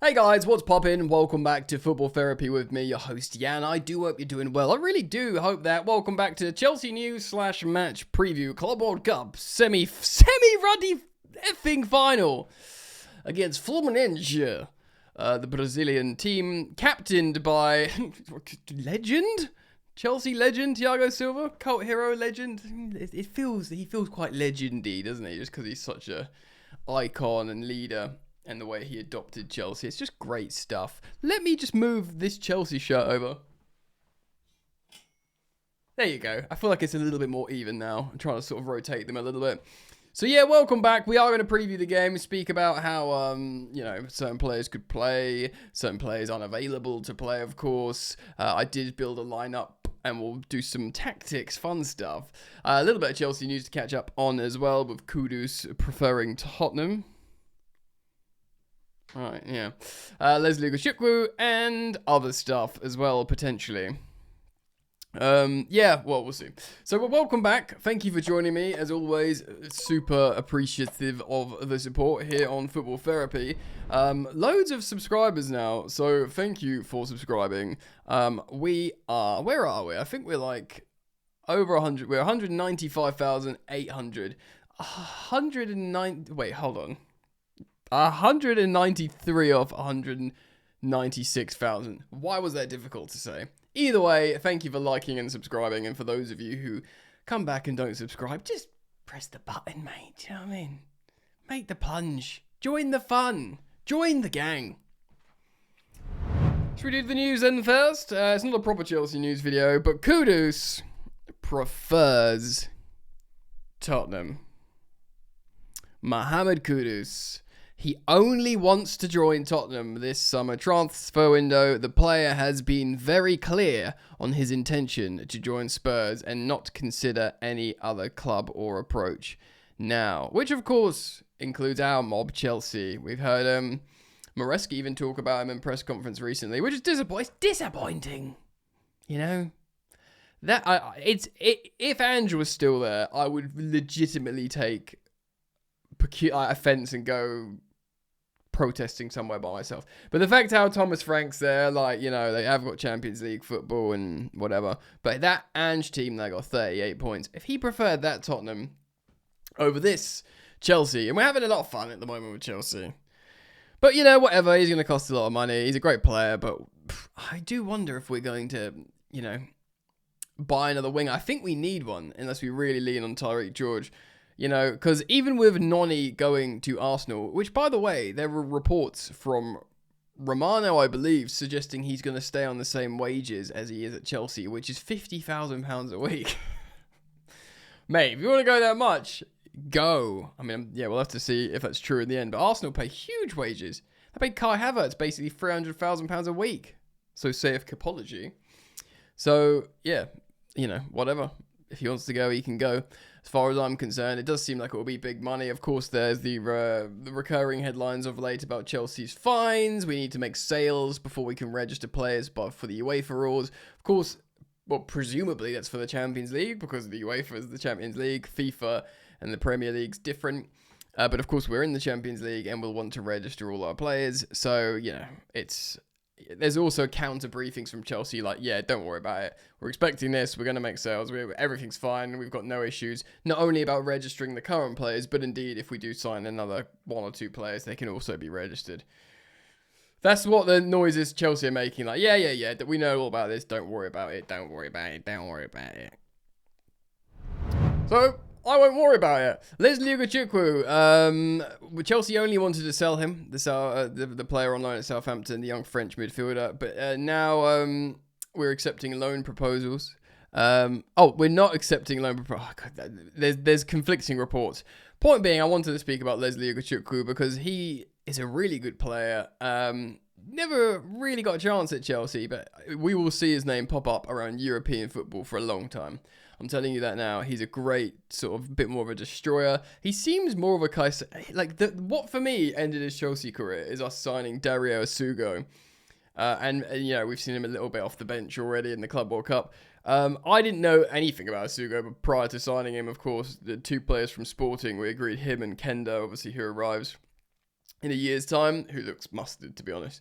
Hey guys, what's poppin'? Welcome back to Football Therapy with me, your host Jan. I do hope you're doing well. I really do hope that. Welcome back to Chelsea news / match preview. Club World Cup semi-ruddy effing final against Fluminense, the Brazilian team captained by legend, Chelsea legend Thiago Silva, cult hero legend. He feels quite legendy, doesn't he? Just because he's such a icon and leader. And the way he adopted Chelsea. It's just great stuff. Let me just move this Chelsea shirt over. There you go. I feel like it's a little bit more even now. I'm trying to sort of rotate them a little bit. So yeah, welcome back. We are going to preview the game, speak about how, certain players could play, certain players aren't available to play, of course. I did build a lineup and we'll do some tactics, fun stuff. A little bit of Chelsea news to catch up on as well, with Kudus preferring Tottenham. Right, yeah. Leslie Gashikwu and other stuff as well, potentially. We'll see. So, welcome back. Thank you for joining me. As always, super appreciative of the support here on Football Therapy. Loads of subscribers now, so thank you for subscribing. Where are we? I think we're like over 100. We're 195,800. 109. Wait, hold on. 193 of 196,000. Why was that difficult to say? Either way, thank you for liking and subscribing. And for those of you who come back and don't subscribe, just press the button, mate. Do you know what I mean? Make the plunge. Join the fun. Join the gang. Should we do the news then first? It's not a proper Chelsea news video, but Kudus prefers Tottenham. Mohamed Kudus. He only wants to join Tottenham this summer transfer window. The player has been very clear on his intention to join Spurs and not consider any other club or approach now, which of course includes our mob, Chelsea. We've heard Maresca even talk about him in press conference recently, which is disappointing. You know, if Ange was still there, I would legitimately take offense and go protesting somewhere by myself. But the fact how Thomas Frank's there, they have got Champions League football and whatever, but that Ange team, they got 38 points. If he preferred that Tottenham over this Chelsea, and we're having a lot of fun at the moment with Chelsea, but whatever, he's going to cost a lot of money. He's a great player, but I do wonder if we're going to buy another winger. I think we need one unless we really lean on Tyreek George. Because even with Noni going to Arsenal, which, by the way, there were reports from Romano, I believe, suggesting he's going to stay on the same wages as he is at Chelsea, which is £50,000 a week. Mate, if you want to go that much, go. I mean, yeah, we'll have to see if that's true in the end. But Arsenal pay huge wages. They pay Kai Havertz basically £300,000 a week. So saith Capology. So, yeah, whatever. If he wants to go, he can go. As far as I'm concerned, it does seem like it will be big money. Of course, there's the recurring headlines of late about Chelsea's fines. We need to make sales before we can register players, but for the UEFA rules. Of course, well, presumably that's for the Champions League, because the UEFA is the Champions League. FIFA and the Premier League's different. But of course, we're in the Champions League and we'll want to register all our players. So, there's also counter briefings from Chelsea like, yeah, don't worry about it. We're expecting this. We're going to make sales. Everything's fine. We've got no issues. Not only about registering the current players, but indeed, if we do sign another one or two players, they can also be registered. That's what the noises Chelsea are making. Like, yeah. We know all about this. Don't worry about it. Don't worry about it. Don't worry about it. So, I won't worry about it. Leslie Gashikwu. Chelsea only wanted to sell him, the player on loan at Southampton, the young French midfielder. But now we're accepting loan proposals. We're not accepting loan proposals. Oh, there's conflicting reports. Point being, I wanted to speak about Leslie Gashikwu because he is a really good player. Never really got a chance at Chelsea, but we will see his name pop up around European football for a long time. I'm telling you that now. He's a great sort of bit more of a destroyer. He seems more of a Caicedo. What for me ended his Chelsea career is us signing Dario Asugo. And we've seen him a little bit off the bench already in the Club World Cup. I didn't know anything about Asugo, but prior to signing him, of course, the two players from Sporting, we agreed him and Kenda, obviously, who arrives in a year's time, who looks mustard, to be honest.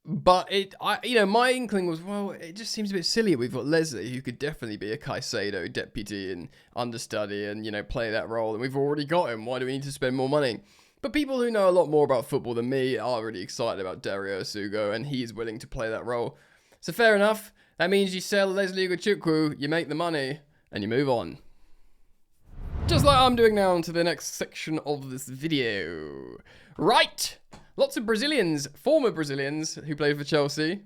But my inkling was, well, it just seems a bit silly. We've got Leslie, who could definitely be a Caicedo deputy and understudy and, play that role. And we've already got him. Why do we need to spend more money? But people who know a lot more about football than me are really excited about Dario Sugo, and he's willing to play that role. So fair enough. That means you sell Leslie Ugochukwu, you make the money, and you move on. Just like I'm doing now to the next section of this video. Right! Lots of Brazilians, former Brazilians, who played for Chelsea.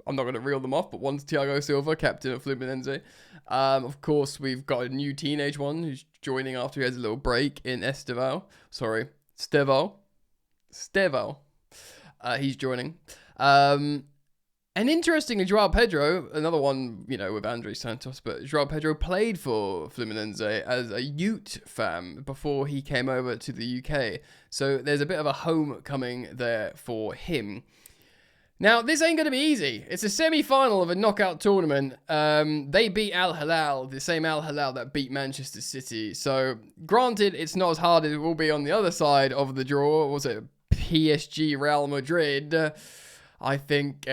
I'm not going to reel them off, but one's Thiago Silva, captain of Fluminense. Of course, we've got a new teenage one who's joining after he has a little break in Estevão. Estevão. He's joining. And interestingly, João Pedro, another one, with Andre Santos, but João Pedro played for Fluminense as a youth fan before he came over to the UK. So there's a bit of a homecoming there for him. Now, this ain't going to be easy. It's a semi-final of a knockout tournament. They beat Al Hilal, the same Al Hilal that beat Manchester City. So, granted, it's not as hard as it will be on the other side of the draw. Was it PSG Real Madrid? I think,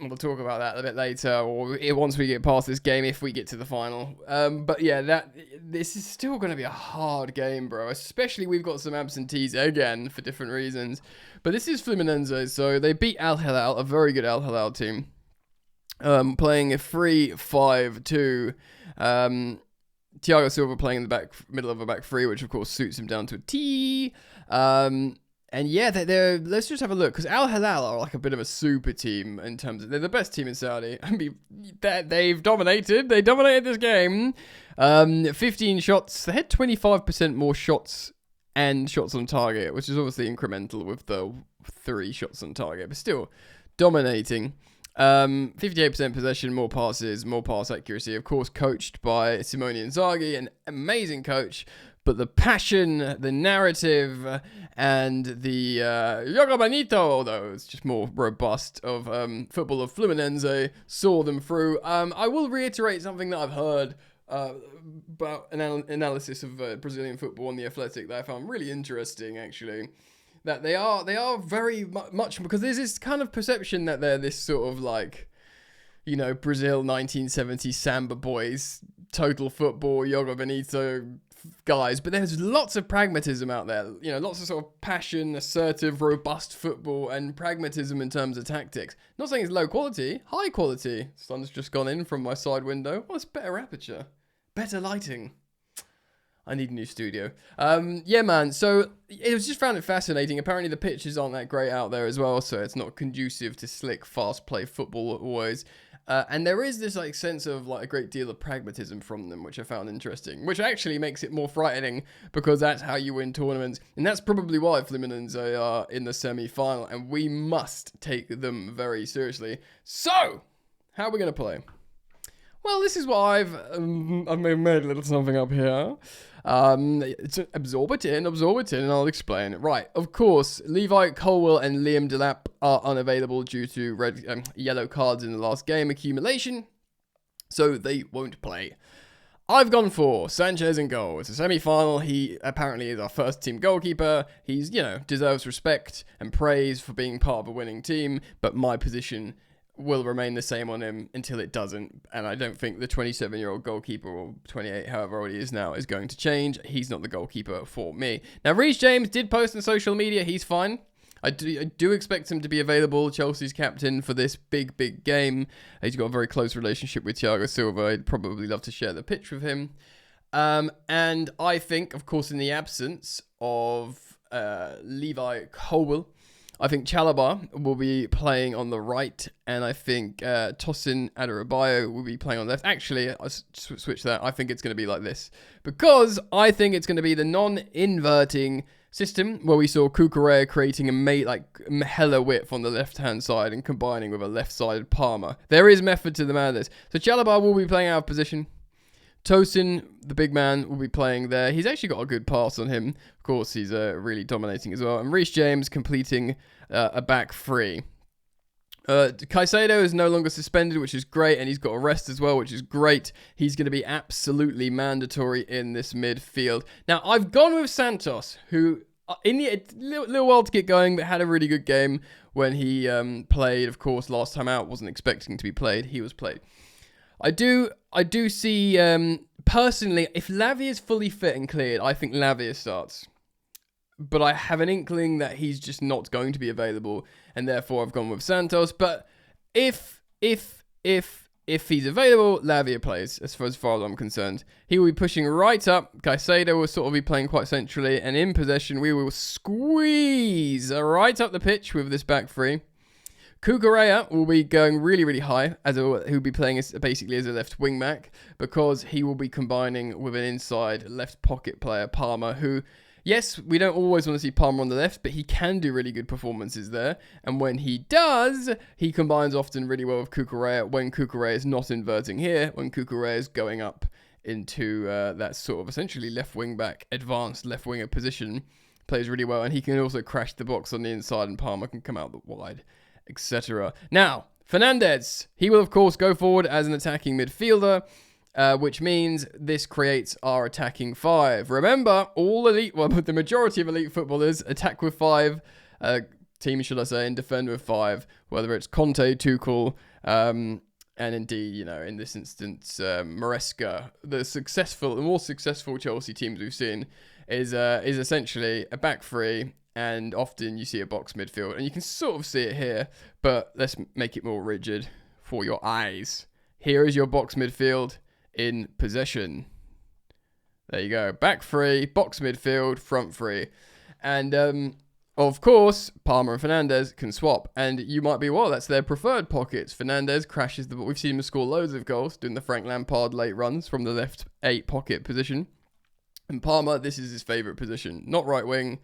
we'll talk about that a bit later, or once we get past this game, if we get to the final. But yeah, this is still going to be a hard game, bro. Especially we've got some absentees again for different reasons. But this is Fluminense, so they beat Al Hilal, a very good Al Hilal team, playing a 3-5-2. Thiago Silva playing in the middle of a back three, which of course suits him down to a T. And yeah, let's just have a look, because Al Hilal are like a bit of a super team in terms of, they're the best team in Saudi. I mean, they've dominated. They dominated this game. 15 shots. They had 25% more shots and shots on target, which is obviously incremental with the 3 shots on target, but still dominating. 58% possession, more passes, more pass accuracy. Of course, coached by Simone Inzaghi, an amazing coach. But the passion, the narrative, and the Jogo Bonito, although it's just more robust, of football of Fluminense, saw them through. I will reiterate something that I've heard about an analysis of Brazilian football on The Athletic that I found really interesting, actually. That they are very much, because there's this kind of perception that they're this sort of like, Brazil 1970s Samba boys, total football, Jogo Bonito guys, but there's lots of pragmatism out there, lots of sort of passion, assertive, robust football, and pragmatism in terms of tactics. Not saying it's low quality, high quality. Sun's just gone in from my side window. Well, it's better aperture, better lighting. I need a new studio. Yeah, man, so it was just found it fascinating. Apparently the pitches aren't that great out there as well, so it's not conducive to slick, fast play football always. And there is this sense of a great deal of pragmatism from them, which I found interesting, which actually makes it more frightening, because that's how you win tournaments. And that's probably why Fluminense are in the semi-final, and we must take them very seriously. So, how are we going to play? Well, this is what I've made a little something up here. Absorb it in, and I'll explain. Right, of course, Levi Colwell and Liam Delap are unavailable due to yellow cards in the last game accumulation, so they won't play. I've gone for Sanchez in goal. It's a semi-final. He apparently is our first team goalkeeper. He's, deserves respect and praise for being part of a winning team, but my position will remain the same on him until it doesn't, and I don't think the 27-year-old goalkeeper, or 28, however old he is now, is going to change. He's not the goalkeeper for me. Now, Reece James did post on social media. He's fine. I do expect him to be available, Chelsea's captain, for this big game. He's got a very close relationship with Thiago Silva. I'd probably love to share the pitch with him. And I think, of course, in the absence of Levi Colwell, I think Chalobah will be playing on the right, and I think Tosin Adarabioyo will be playing on the left. Actually, I'll switch that. I think it's going to be like this, because I think it's going to be the non-inverting system where we saw Cucurella creating a hella width on the left-hand side and combining with a left-sided Palmer. There is method to the madness. So Chalobah will be playing out of position. Tosin, the big man, will be playing there. He's actually got a good pass on him. Of course, he's really dominating as well. And Reece James completing a back three. Caicedo is no longer suspended, which is great, and he's got a rest as well, which is great. He's going to be absolutely mandatory in this midfield. Now, I've gone with Santos, who in the little while to get going, but had a really good game when he played. Of course, last time out, wasn't expecting to be played. He was played. I do see personally, if Lavia is fully fit and cleared, I think Lavia starts. But I have an inkling that he's just not going to be available, and therefore I've gone with Santos. But if he's available, Lavia plays, as far as I'm concerned. He will be pushing right up. Caicedo will sort of be playing quite centrally, and in possession, we will squeeze right up the pitch with this back three. Cucurella will be going really, really high, he'll be playing basically as a left wing back, because he will be combining with an inside left pocket player, Palmer, who... Yes, we don't always want to see Palmer on the left, but he can do really good performances there. And when he does, he combines often really well with Cucurella when Cucurella is not inverting here, when Cucurella is going up into that sort of essentially left wing back, advanced left winger position. Plays really well, and he can also crash the box on the inside, and Palmer can come out the wide, etc. Now, Fernandes, he will of course go forward as an attacking midfielder. Which means this creates our attacking five. Remember, the majority of elite footballers attack with five, teams, should I say, and defend with five, whether it's Conte, Tuchel, and indeed, in this instance, Maresca. The more successful Chelsea teams we've seen is essentially a back three, and often you see a box midfield, and you can sort of see it here, but let's make it more rigid for your eyes. Here is your box midfield. In possession. There you go. Back three, box midfield, front three. And, of course, Palmer and Fernandes can swap. And you might be, well, that's their preferred pockets. Fernandes crashes we've seen him score loads of goals, doing the Frank Lampard late runs from the left 8 pocket position. And Palmer, this is his favourite position. Not right wing,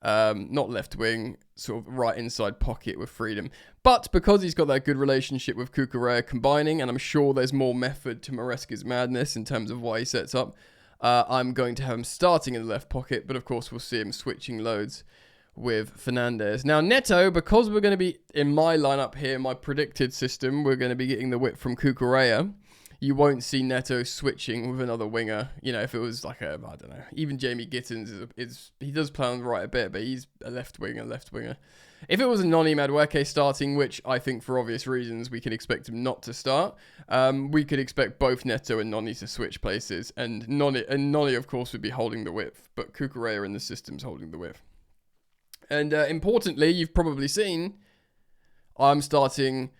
not left wing, sort of right inside pocket with freedom. But because he's got that good relationship with Cucurella combining, and I'm sure there's more method to Maresca's madness in terms of why he sets up, I'm going to have him starting in the left pocket, but of course we'll see him switching loads with Fernandes. Now Neto, because we're going to be, in my lineup here, my predicted system, we're going to be getting the width from Cucurella. You won't see Neto switching with another winger. If it was like I don't know, even Jamie Gittins he does play on the right a bit, but he's a left winger. If it was a Noni Madueke starting, which I think for obvious reasons we can expect him not to start, we could expect both Neto and Noni to switch places, and Noni of course would be holding the width, but Cucurella in the system's holding the width. And importantly, you've probably seen, I'm starting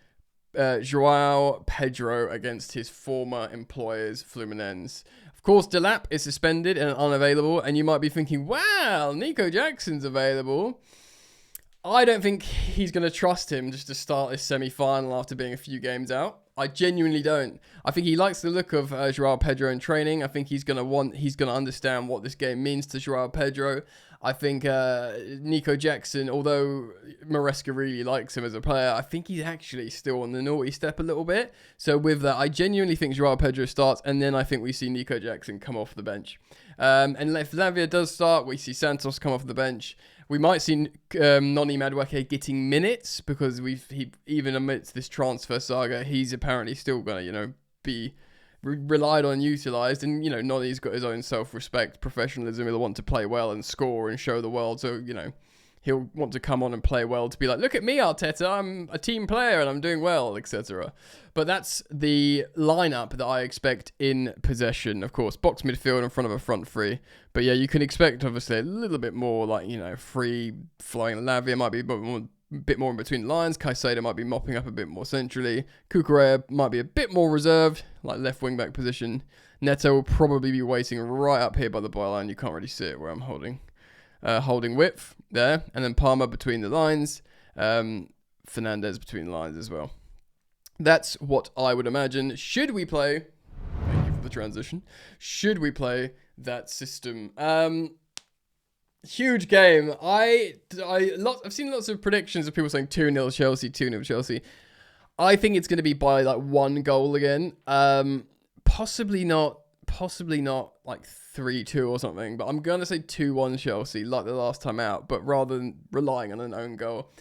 Joao Pedro against his former employers, Fluminense. Of course, Delap is suspended and unavailable, and you might be thinking, wow, Nico Jackson's available. I don't think he's going to trust him just to start this semi-final after being a few games out. I genuinely don't. I think he likes the look of Joao Pedro in training. I think he's going to understand what this game means to Joao Pedro. I think Nico Jackson, although Maresca really likes him as a player, I think he's actually still on the naughty step a little bit. So with that, I genuinely think Joao Pedro starts, and then I think we see Nico Jackson come off the bench. And if Lavia does start, we see Santos come off the bench. We might see Noni Madueke getting minutes, because even amidst this transfer saga, he's apparently still going to, be relied on, utilised. And, Noni's got his own self-respect, professionalism. He'll want to play well and score and show the world. So, he'll want to come on and play well to be like, look at me, Arteta, I'm a team player and I'm doing well, etc. But that's the lineup that I expect in possession. Of course, box midfield in front of a front three. But yeah, you can expect obviously a little bit more free flowing. Lavia might be a bit more in between the lines. Caicedo might be mopping up a bit more centrally. Cucurella might be a bit more reserved, like left wing back position. Neto will probably be waiting right up here by the byline. You can't really see it where I'm holding width there, and then Palmer between the lines, Fernandes between the lines as well. That's what I would imagine. Should we play? Thank you for the transition. Should we play that system? Huge game. I've seen lots of predictions of people saying 2-0 Chelsea, 2-0 Chelsea. I think it's going to be by like 1 goal again. Possibly not like 3-2 or something, but I'm going to say 2-1 Chelsea like the last time out, but rather than relying on an own goal.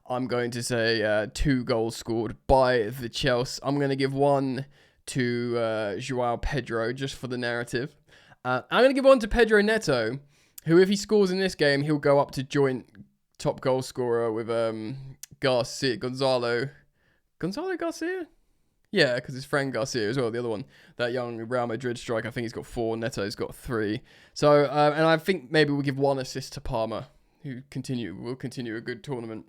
I'm going to say 2 goals scored by the Chelsea. I'm going to give one to Joao Pedro just for the narrative. I'm going to give one to Pedro Neto, who, if he scores in this game, he'll go up to joint top goal scorer with Gonzalo Garcia? Yeah, because it's Fran Garcia as well, the other one. That young Real Madrid striker, I think he's got 4. Neto's got 3. So, and I think maybe we'll give 1 assist to Palmer, who will continue a good tournament.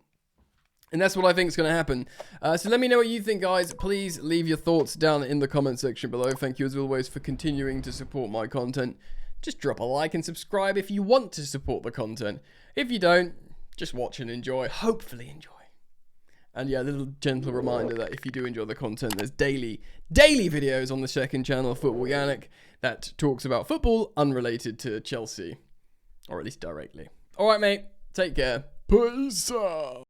And that's what I think is going to happen. So let me know what you think, guys. Please leave your thoughts down in the comment section below. Thank you, as always, for continuing to support my content. Just drop a like and subscribe if you want to support the content. If you don't, just watch and enjoy. Hopefully enjoy. And yeah, a little gentle reminder that if you do enjoy the content, there's daily videos on the second channel, Football Organic, that talks about football unrelated to Chelsea. Or at least directly. Alright, mate. Take care. Peace out.